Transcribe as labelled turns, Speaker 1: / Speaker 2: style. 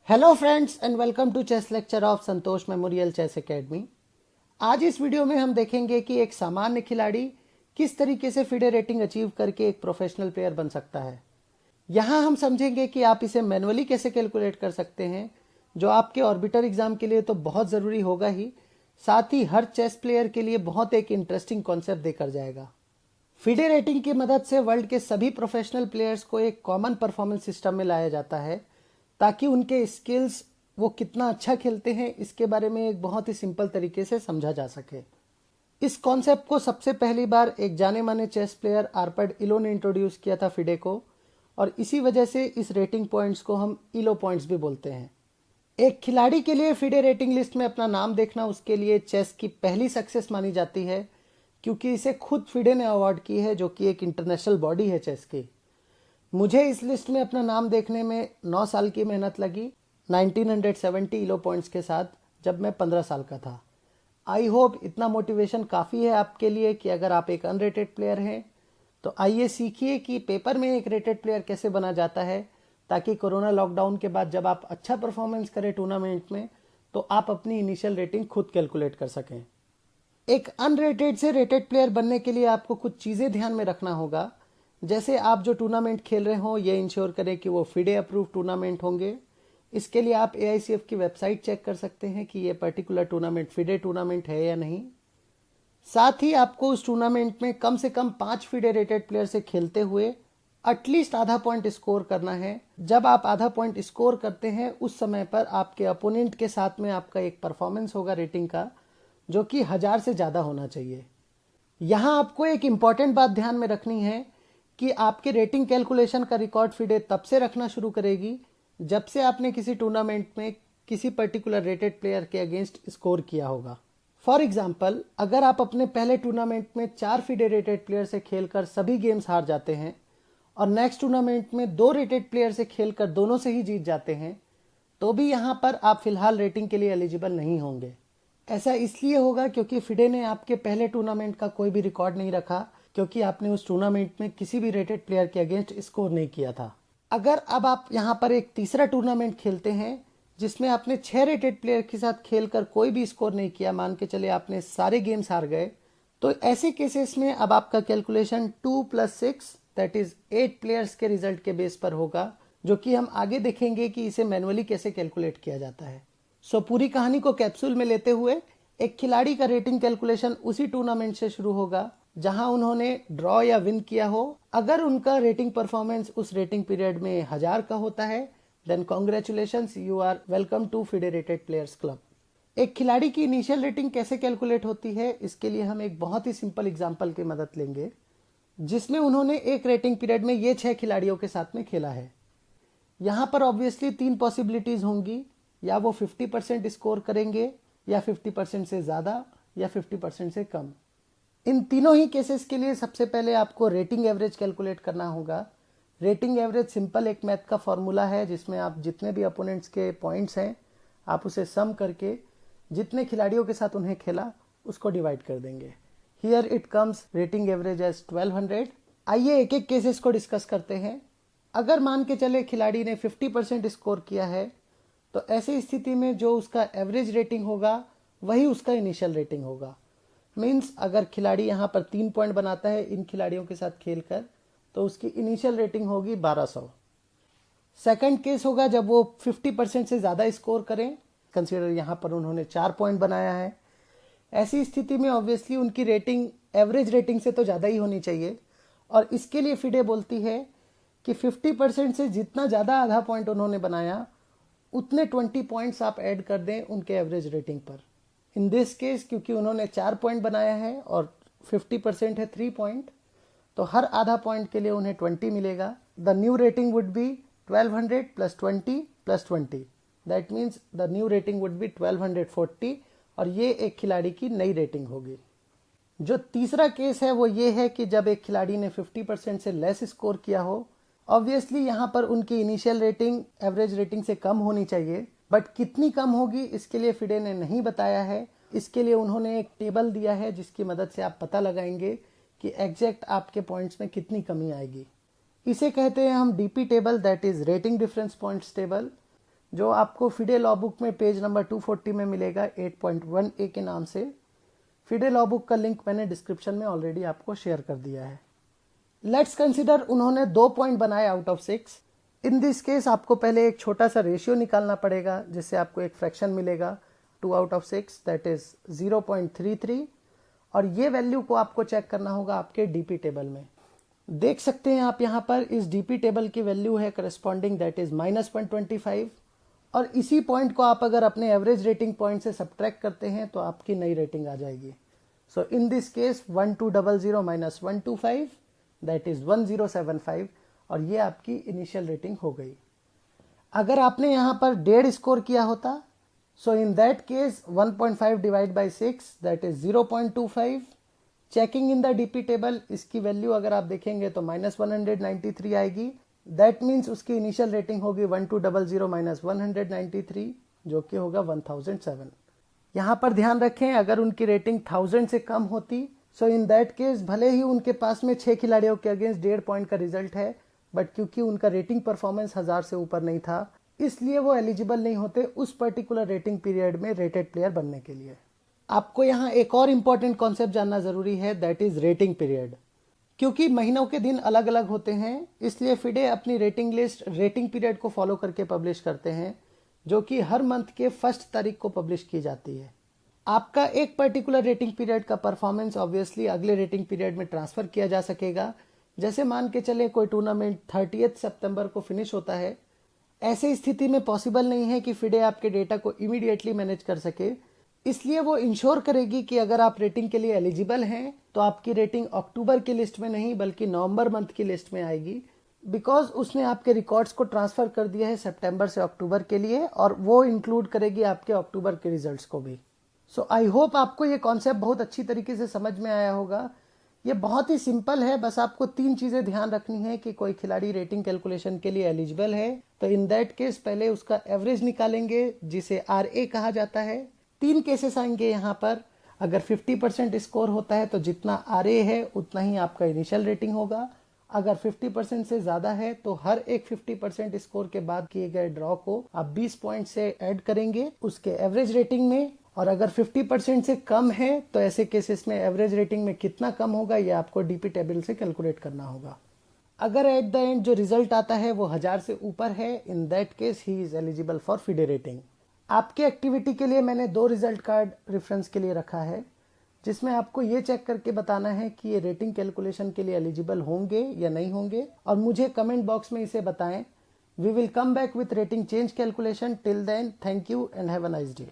Speaker 1: Hello friends and welcome to chess lecture of Santosh memorial chess academy. आज इस video में हम देखेंगे कि एक सामान्य खिलाड़ी किस तरीके से फिडे रेटिंग अचीव करके एक प्रोफेशनल प्लेयर बन सकता है। यहाँ हम समझेंगे कि आप इसे मैनुअली कैसे कैलकुलेट कर सकते हैं, जो आपके ऑर्बिटर एग्जाम के लिए तो बहुत ज़रूरी होगा ही, साथ ही हर चेस प्लेयर के लिए बहुत एक इंटरेस्टिंग कॉन्सेप्ट देकर जाएगा। फिडे रेटिंग की मदद से वर्ल्ड के सभी प्रोफेशनल प्लेयर्स को एक कॉमन परफॉर्मेंस सिस्टम में लाया जाता है, ताकि उनके स्किल्स वो कितना अच्छा खेलते हैं इसके बारे में एक बहुत ही सिंपल तरीके से समझा जा सके। इस कॉन्सेप्ट को सबसे पहली बार एक जाने माने चेस प्लेयर आर्पेड इलो ने इंट्रोड्यूस किया था फिडे को, और इसी वजह से इस रेटिंग पॉइंट्स को हम इलो पॉइंट्स भी बोलते हैं। एक खिलाड़ी के लिए फिडे रेटिंग लिस्ट में अपना नाम देखना उसके लिए चेस की पहली सक्सेस मानी जाती है, क्योंकि इसे खुद फिडे ने अवार्ड की है, जो कि एक इंटरनेशनल बॉडी है चेस की। मुझे इस लिस्ट में अपना नाम देखने में 9 साल की मेहनत लगी, 1970 इलो पॉइंट्स के साथ, जब मैं 15 साल का था। आई होप इतना मोटिवेशन काफ़ी है आपके लिए कि अगर आप एक अनरेटेड प्लेयर हैं तो आइए सीखिए कि पेपर में एक रेटेड प्लेयर कैसे बना जाता है, ताकि कोरोना लॉकडाउन के बाद जब आप अच्छा परफॉर्मेंस करें टूर्नामेंट में तो आप अपनी इनिशियल रेटिंग खुद कैलकुलेट कर सकें। एक अनरेटेड से रेटेड प्लेयर बनने के लिए आपको कुछ चीज़ें ध्यान में रखना होगा। जैसे आप जो टूर्नामेंट खेल रहे हो ये इंश्योर करें कि वो फिडे अप्रूव टूर्नामेंट होंगे। इसके लिए आप AICF की वेबसाइट चेक कर सकते हैं कि ये पर्टिकुलर टूर्नामेंट फिडे टूर्नामेंट है या नहीं। साथ ही आपको उस टूर्नामेंट में कम से कम 5 फिडे रेटेड प्लेयर से खेलते हुए एटलीस्ट आधा पॉइंट स्कोर करना है। जब आप आधा पॉइंट स्कोर करते हैं उस समय पर आपके अपोनेंट के साथ में आपका एक परफॉर्मेंस होगा रेटिंग का, जो कि 1000 से ज़्यादा होना चाहिए। यहाँ आपको एक इम्पॉर्टेंट बात ध्यान में रखनी है कि आपके रेटिंग कैलकुलेशन का रिकॉर्ड फिडे तब से रखना शुरू करेगी जब से आपने किसी टूर्नामेंट में किसी पर्टिकुलर रेटेड प्लेयर के अगेंस्ट स्कोर किया होगा। फॉर एग्जाम्पल, अगर आप अपने पहले टूर्नामेंट में 4 फिडे रेटेड प्लेयर से खेलकर सभी गेम्स हार जाते हैं और नेक्स्ट टूर्नामेंट में 2 रेटेड प्लेयर से खेलकर दोनों से ही जीत जाते हैं, तो भी यहाँ पर आप फिलहाल रेटिंग के लिए एलिजिबल नहीं होंगे। ऐसा इसलिए होगा क्योंकि फिडे ने आपके पहले टूर्नामेंट का कोई भी रिकॉर्ड नहीं रखा, क्योंकि आपने उस टूर्नामेंट में किसी भी रेटेड प्लेयर के अगेंस्ट स्कोर नहीं किया था। अगर अब आप यहाँ पर एक तीसरा टूर्नामेंट खेलते हैं जिसमें आपने 6 रेटेड प्लेयर के साथ खेलकर कोई भी स्कोर नहीं किया, मान के चले आपने सारे गेम्स हार गए, तो ऐसे केसेस में अब आपका कैलकुलेशन 2 + 6 दैट इज 8 प्लेयर्स के रिजल्ट के बेस पर होगा, जो कि हम आगे देखेंगे कि इसे मैनुअली कैसे कैलकुलेट किया जाता है। सो पूरी कहानी को कैप्सूल में लेते हुए, एक खिलाड़ी का रेटिंग कैलकुलेशन उसी टूर्नामेंट से शुरू होगा जहां उन्होंने ड्रॉ या विन किया हो। अगर उनका रेटिंग परफॉर्मेंस उस रेटिंग पीरियड में 1000 का होता है, then congratulations, you are welcome to FIDE rated players club. एक खिलाड़ी की इनिशियल रेटिंग कैसे कैलकुलेट होती है, इसके लिए हम एक बहुत ही सिंपल एग्जांपल की मदद लेंगे, जिसमें उन्होंने एक रेटिंग पीरियड में ये 6 खिलाड़ियों के साथ में खेला है। यहाँ पर ऑब्वियसली 3 पॉसिबिलिटीज होंगी, या वो 50% स्कोर करेंगे, या 50% से ज़्यादा, या 50% से कम। इन तीनों ही केसेस के लिए सबसे पहले आपको रेटिंग एवरेज कैलकुलेट करना होगा। रेटिंग एवरेज सिंपल एक मैथ का फॉर्मूला है, जिसमें आप जितने भी अपोनेंट्स के पॉइंट्स हैं आप उसे सम करके जितने खिलाड़ियों के साथ उन्हें खेला उसको डिवाइड कर देंगे। Here it comes rating average age 1200। आइए एक एक केसेस को डिस्कस करते हैं। अगर मान के चले खिलाड़ी ने 50% स्कोर किया है, तो ऐसी स्थिति में जो उसका एवरेज रेटिंग होगा वही उसका इनिशियल रेटिंग होगा। मीन्स अगर खिलाड़ी यहाँ पर 3 पॉइंट बनाता है इन खिलाड़ियों के साथ खेलकर, तो उसकी इनिशियल रेटिंग होगी 1200। सेकंड केस होगा जब वो 50% से ज़्यादा स्कोर करें। कंसीडर यहाँ पर उन्होंने 4 पॉइंट बनाया है। ऐसी स्थिति में ऑब्वियसली उनकी रेटिंग एवरेज रेटिंग से तो ज़्यादा ही होनी चाहिए, और इसके लिए फिडे बोलती है कि 50% से जितना ज़्यादा आधा पॉइंट उन्होंने बनाया उतने 20 पॉइंट्स आप ऐड कर दें उनके एवरेज रेटिंग पर। इन दिस केस क्योंकि उन्होंने 4 पॉइंट बनाया है और 50% है 3 पॉइंट, तो हर आधा पॉइंट के लिए उन्हें 20 मिलेगा। The new rating would be 1200 + 20 + 20, that means the new rating would be 1240, और ये एक खिलाड़ी की नई रेटिंग होगी। जो तीसरा केस है वो ये है कि जब एक खिलाड़ी ने 50% से लेस स्कोर किया हो। ऑब्वियसली यहाँ पर उनकी इनिशियल रेटिंग एवरेज रेटिंग से कम होनी चाहिए, बट कितनी कम होगी इसके लिए फिडे ने नहीं बताया है। इसके लिए उन्होंने एक टेबल दिया है जिसकी मदद से आप पता लगाएंगे कि एग्जैक्ट आपके पॉइंट्स में कितनी कमी आएगी। इसे कहते हैं हम DP table, that is rating difference points table. जो आपको फिडे लॉ बुक में पेज नंबर 240 में मिलेगा 8.1a के नाम से। फिडे लॉ बुक का लिंक मैंने डिस्क्रिप्शन में ऑलरेडी आपको शेयर कर दिया है। लेट्स कंसिडर उन्होंने 2 पॉइंट बनाए out of 6। In this case आपको पहले एक छोटा सा रेशियो निकालना पड़ेगा, जिससे आपको एक फ्रैक्शन मिलेगा 2 आउट ऑफ 6 दैट इज 0.33, और ये वैल्यू को आपको चेक करना होगा आपके डीपी टेबल में। देख सकते हैं आप यहाँ पर इस डीपी टेबल की वैल्यू है करस्पॉन्डिंग दैट इज -0.25, और इसी पॉइंट को आप अगर अपने एवरेज रेटिंग पॉइंट से सब्ट्रैक्ट करते हैं तो आपकी नई रेटिंग आ जाएगी। So in this case 1200 minus 125 that is 1075, और ये आपकी इनिशियल रेटिंग हो गई। अगर आपने यहाँ पर 1.5 स्कोर किया होता, so in that case 1.5 divide by 6 that is 0.25। Checking in the DP table, इसकी वैल्यू अगर आप देखेंगे तो -193 आएगी। दैट मीन्स उसकी इनिशियल रेटिंग होगी 1200 माइनस 193, जो कि होगा 1007। यहाँ पर ध्यान रखें, अगर उनकी रेटिंग 1000 से कम होती, सो इन दैट केस भले ही उनके पास में 6 खिलाड़ियों के अगेंस्ट 1.5 पॉइंट का रिजल्ट है, बट क्योंकि उनका रेटिंग परफॉर्मेंस 1000 से ऊपर नहीं था, इसलिए वो एलिजिबल नहीं होते उस पर्टिकुलर रेटिंग पीरियड में रेटेड प्लेयर बनने के लिए। आपको यहाँ एक और इम्पॉर्टेंट कॉन्सेप्ट जानना जरूरी है, दैट इज रेटिंग पीरियड। क्योंकि महीनों के दिन अलग अलग होते हैं, इसलिए फिडे अपनी रेटिंग लिस्ट रेटिंग पीरियड को फॉलो करके पब्लिश करते हैं, जो कि हर मंथ के 1 तारीख को पब्लिश की जाती है। आपका एक पर्टिकुलर रेटिंग पीरियड का परफॉर्मेंस ऑब्वियसली अगले रेटिंग पीरियड में ट्रांसफर किया जा सकेगा। जैसे मान के चले कोई टूर्नामेंट 30 सितंबर को फिनिश होता है, ऐसे स्थिति में पॉसिबल नहीं है कि फिडे आपके डेटा को इमीडिएटली मैनेज कर सके, इसलिए वो इंश्योर करेगी कि अगर आप रेटिंग के लिए एलिजिबल हैं तो आपकी रेटिंग अक्टूबर की लिस्ट में नहीं बल्कि नवंबर मंथ की लिस्ट में आएगी, बिकॉज उसने आपके रिकॉर्ड्स को ट्रांसफर कर दिया है सितंबर से अक्टूबर के लिए, और वो इंक्लूड करेगी आपके अक्टूबर के रिजल्ट्स को भी। सो आई होप आपको ये कॉन्सेप्ट बहुत अच्छी तरीके से समझ में आया होगा। ये बहुत ही सिंपल है, बस आपको 3 चीजें ध्यान रखनी है कि कोई खिलाड़ी रेटिंग कैलकुलेशन के लिए एलिजिबल है तो इन दैट केस पहले उसका एवरेज निकालेंगे, जिसे RA कहा जाता है। 3 केसेस आएंगे यहाँ पर। अगर 50% स्कोर होता है तो जितना RA है उतना ही आपका इनिशियल रेटिंग होगा। अगर 50% से ज्यादा है तो हर एक 50% स्कोर के बाद किए गए ड्रॉ को आप 20 पॉइंट से ऐड करेंगे उसके एवरेज रेटिंग में, और अगर 50% से कम है तो ऐसे केसेस में एवरेज रेटिंग में कितना कम होगा ये आपको डीपी टेबल से कैलकुलेट करना होगा। अगर एट द एंड जो रिजल्ट आता है वो 1000 से ऊपर है, इन that case he is eligible for FIDE rating. आपके एक्टिविटी के लिए मैंने 2 रिजल्ट कार्ड रेफरेंस के लिए रखा है, जिसमें आपको ये चेक करके बताना है कि ये रेटिंग कैलकुलेशन के लिए एलिजिबल होंगे या नहीं होंगे, और मुझे कमेंट बॉक्स में इसे बताएं। We will come back with rating change calculation. Till then, thank you and have a nice day.